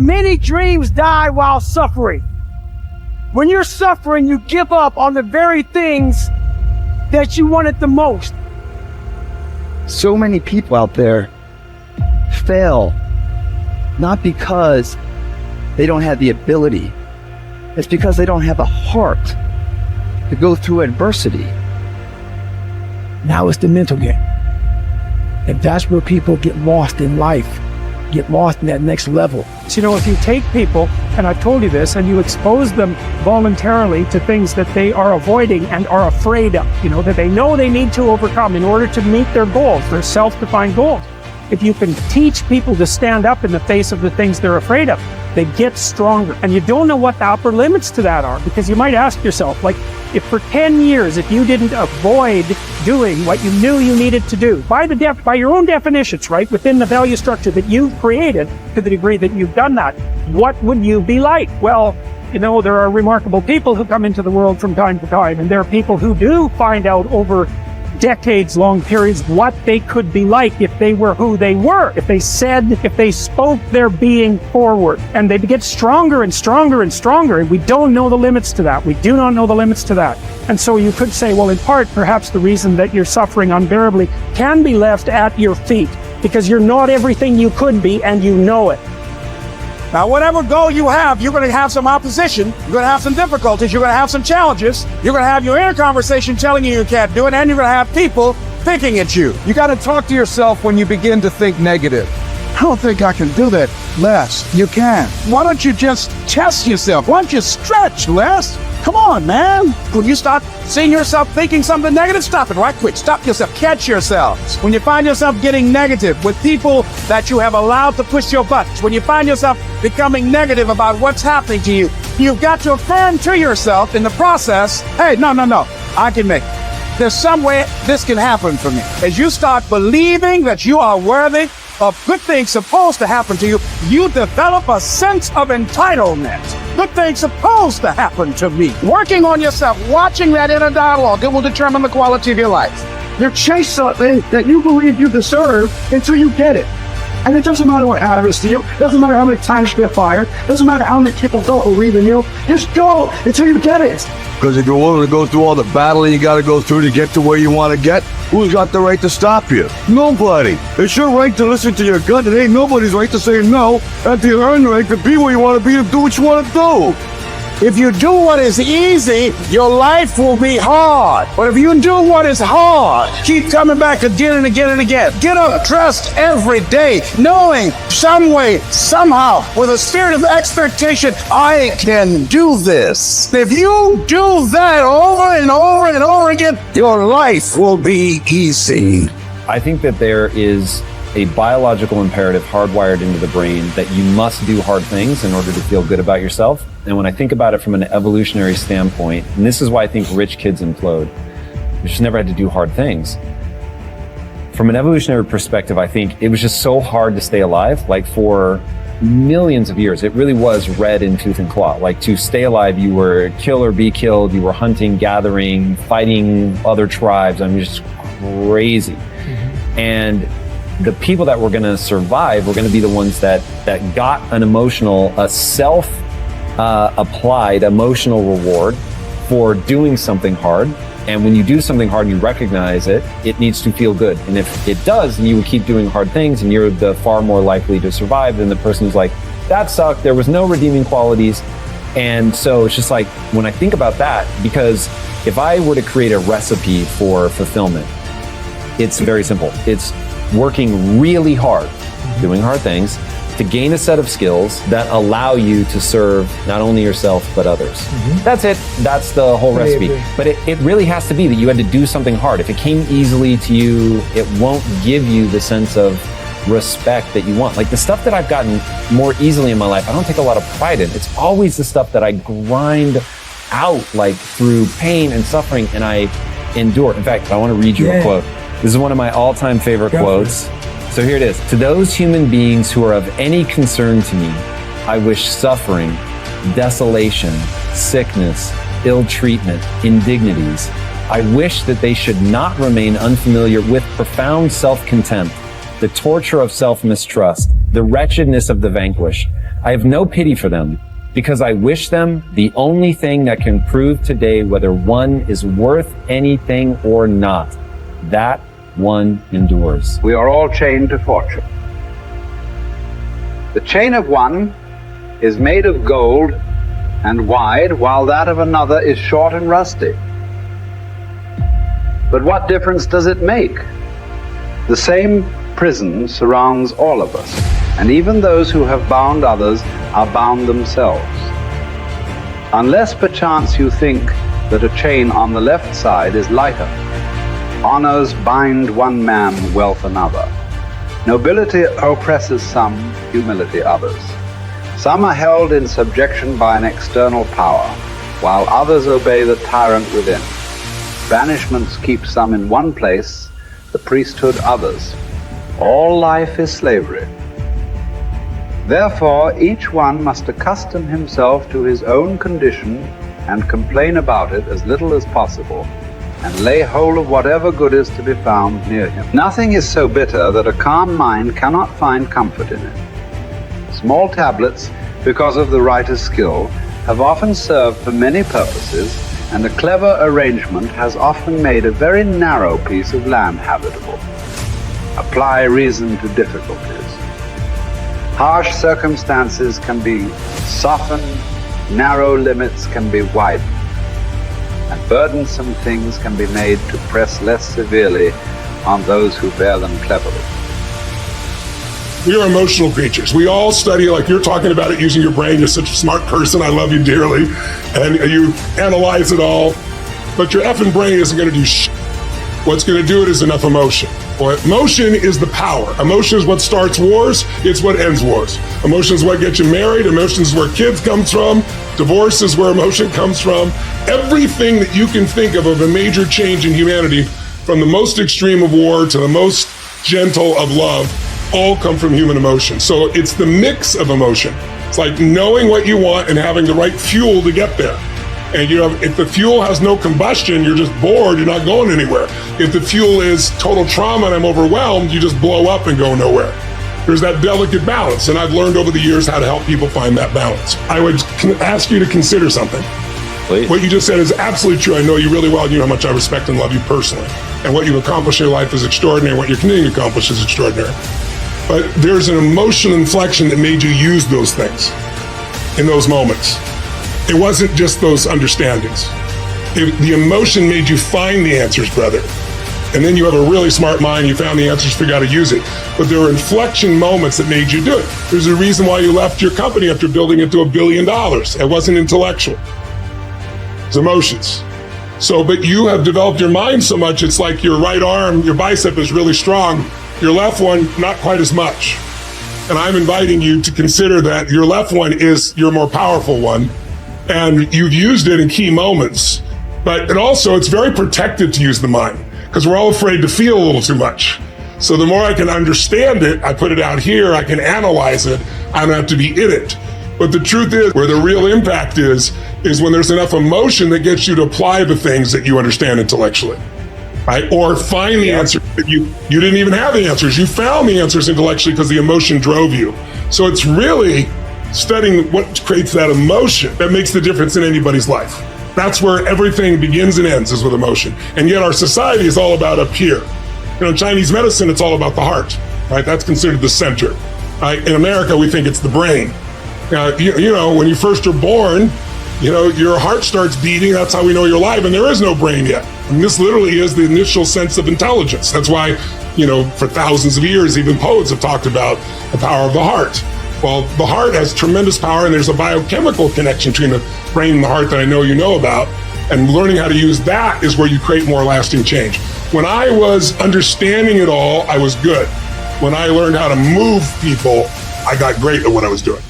Many dreams die while suffering. When you're suffering, you give up on the very things that you wanted the most. So many people out there fail, not because they don't have the ability. It's because they don't have a heart to go through adversity. Now it's the mental game. And that's where people get lost in life, get lost in that next level. So, if you take people, and I've told you this, and you expose them voluntarily to things that they are avoiding and are afraid of, that they know they need to overcome in order to meet their goals, their self-defined goals. If you can teach people to stand up in the face of the things they're afraid of, they get stronger. And you don't know what the upper limits to that are, because you might ask yourself, if for 10 years, if you didn't avoid doing what you knew you needed to do, by your own definitions, right, within the value structure that you've created, to the degree that you've done that, what would you be like? Well, there are remarkable people who come into the world from time to time, and there are people who do find out over decades-long periods what they could be like if they were who they were, if they spoke their being forward, and they get stronger and stronger and stronger, and we don't know the limits to that. We do not know the limits to that. And so you could say, well, in part, perhaps the reason that you're suffering unbearably can be left at your feet, because you're not everything you could be, and you know it. Now, whatever goal you have, you're going to have some opposition, you're going to have some difficulties, you're going to have some challenges, you're going to have your inner conversation telling you can't do it, and you're going to have people thinking at you. You got to talk to yourself when you begin to think negative. I don't think I can do that, Les. You can. Why don't you just test yourself? Why don't you stretch, Les? Come on, man. When you start seeing yourself thinking something negative, stop it right quick. Stop yourself. Catch yourself. When you find yourself getting negative with people that you have allowed to push your buttons, when you find yourself becoming negative about what's happening to you, you've got to affirm to yourself in the process, hey, no, I can make it. There's some way this can happen for me. As you start believing that you are worthy of good things supposed to happen to you, you develop a sense of entitlement. Good things supposed to happen to me. Working on yourself, watching that inner dialogue, it will determine the quality of your life. You chase something that you believe you deserve until you get it. And it doesn't matter what happens to you. It doesn't matter how many times you get fired. It doesn't matter how many people don't believe in you. Just go until you get it. Because if you're willing to go through all the battling you got to go through to get to where you want to get, who's got the right to stop you? Nobody. It's your right to listen to your gut. It ain't nobody's right to say no. And to earn the right to be where you want to be, to do what you want to do. If you do what is easy, your life will be hard. But if you do what is hard, keep coming back again and again and again. Get up, trust every day, knowing some way, somehow, with a spirit of expectation, I can do this. If you do that over and over and over again, your life will be easy. I think that there is a biological imperative hardwired into the brain that you must do hard things in order to feel good about yourself. And when I think about it from an evolutionary standpoint, and this is why I think rich kids implode, they just never had to do hard things. From an evolutionary perspective, I think it was just so hard to stay alive. Like for millions of years, it really was red in tooth and claw. Like to stay alive, you were kill or be killed, you were hunting, gathering, fighting other tribes. I mean, just crazy. And the people that were going to survive were going to be the ones that got an emotional, a self-applied emotional reward for doing something hard. And when you do something hard and you recognize it, it needs to feel good. And if it does, then you would keep doing hard things, and you're the far more likely to survive than the person who's like, that sucked, there was no redeeming qualities. And so it's just like, when I think about that, because if I were to create a recipe for fulfillment, it's very simple. It's working really hard, doing hard things, to gain a set of skills that allow you to serve not only yourself, but others. That's it. That's the whole recipe. But it really has to be that you had to do something hard. If it came easily to you, it won't give you the sense of respect that you want. Like the stuff that I've gotten more easily in my life, I don't take a lot of pride in. It's always the stuff that I grind out, like through pain and suffering, and I endure. In fact, I want to read you a quote. This is one of my all-time favorite quotes. So here it is. To those human beings who are of any concern to me, I wish suffering, desolation, sickness, ill treatment, indignities. I wish that they should not remain unfamiliar with profound self-contempt, the torture of self-mistrust, the wretchedness of the vanquished. I have no pity for them, because I wish them the only thing that can prove today whether one is worth anything or not. That one endures. We are all chained to fortune. The chain of one is made of gold and wide, while that of another is short and rusty. But what difference does it make? The same prison surrounds all of us, and even those who have bound others are bound themselves. Unless perchance you think that a chain on the left side is lighter. Honors bind one man, wealth another. Nobility oppresses some, humility others. Some are held in subjection by an external power, while others obey the tyrant within. Banishments keep some in one place, the priesthood others. All life is slavery. Therefore, each one must accustom himself to his own condition and complain about it as little as possible, and lay hold of whatever good is to be found near him. Nothing is so bitter that a calm mind cannot find comfort in it. Small tablets, because of the writer's skill, have often served for many purposes, and a clever arrangement has often made a very narrow piece of land habitable. Apply reason to difficulties. Harsh circumstances can be softened, narrow limits can be widened, and burdensome things can be made to press less severely on those who bear them cleverly. We are emotional creatures. We all study, like you're talking about it, using your brain. You're such a smart person. I love you dearly. And you analyze it all. But your effing brain isn't going to do shit. What's going to do it is enough emotion. Well, emotion is the power. Emotion is what starts wars. It's what ends wars. Emotion is what gets you married. Emotion is where kids comes from. Divorce is where emotion comes from. Everything that you can think of a major change in humanity, from the most extreme of war to the most gentle of love, all come from human emotion. So it's the mix of emotion. It's like knowing what you want and having the right fuel to get there. And if the fuel has no combustion, you're just bored, you're not going anywhere. If the fuel is total trauma and I'm overwhelmed, you just blow up and go nowhere. There's that delicate balance, and I've learned over the years how to help people find that balance. I would ask you to consider something. Please. What you just said is absolutely true. I know you really well, and you know how much I respect and love you personally. And what you've accomplished in your life is extraordinary, what you're continuing to accomplish is extraordinary. But there's an emotional inflection that made you use those things in those moments. It wasn't just those understandings. The emotion made you find the answers, brother. And then you have a really smart mind, you found the answers, figured out how to use it. But there were inflection moments that made you do it. There's a reason why you left your company after building it to $1 billion. It wasn't intellectual. It's emotions. But you have developed your mind so much, it's like your right arm, your bicep is really strong. Your left one, not quite as much. And I'm inviting you to consider that your left one is your more powerful one. And you've used it in key moments. But it's very protective to use the mind, because we're all afraid to feel a little too much. So the more I can understand it, I put it out here, I can analyze it, I don't have to be in it. But the truth is, where the real impact is when there's enough emotion that gets you to apply the things that you understand intellectually, right? Or find the answer that you didn't even have the answers. You found the answers intellectually because the emotion drove you. So it's really studying what creates that emotion that makes the difference in anybody's life. That's where everything begins and ends, is with emotion. And yet our society is all about up here. In Chinese medicine, it's all about the heart, right? That's considered the center. Right? In America, we think it's the brain. When you first are born, your heart starts beating. That's how we know you're alive, and there is no brain yet. And this literally is the initial sense of intelligence. That's why, for thousands of years, even poets have talked about the power of the heart. Well, the heart has tremendous power, and there's a biochemical connection between the brain and the heart that I know you know about. And learning how to use that is where you create more lasting change. When I was understanding it all, I was good. When I learned how to move people, I got great at what I was doing.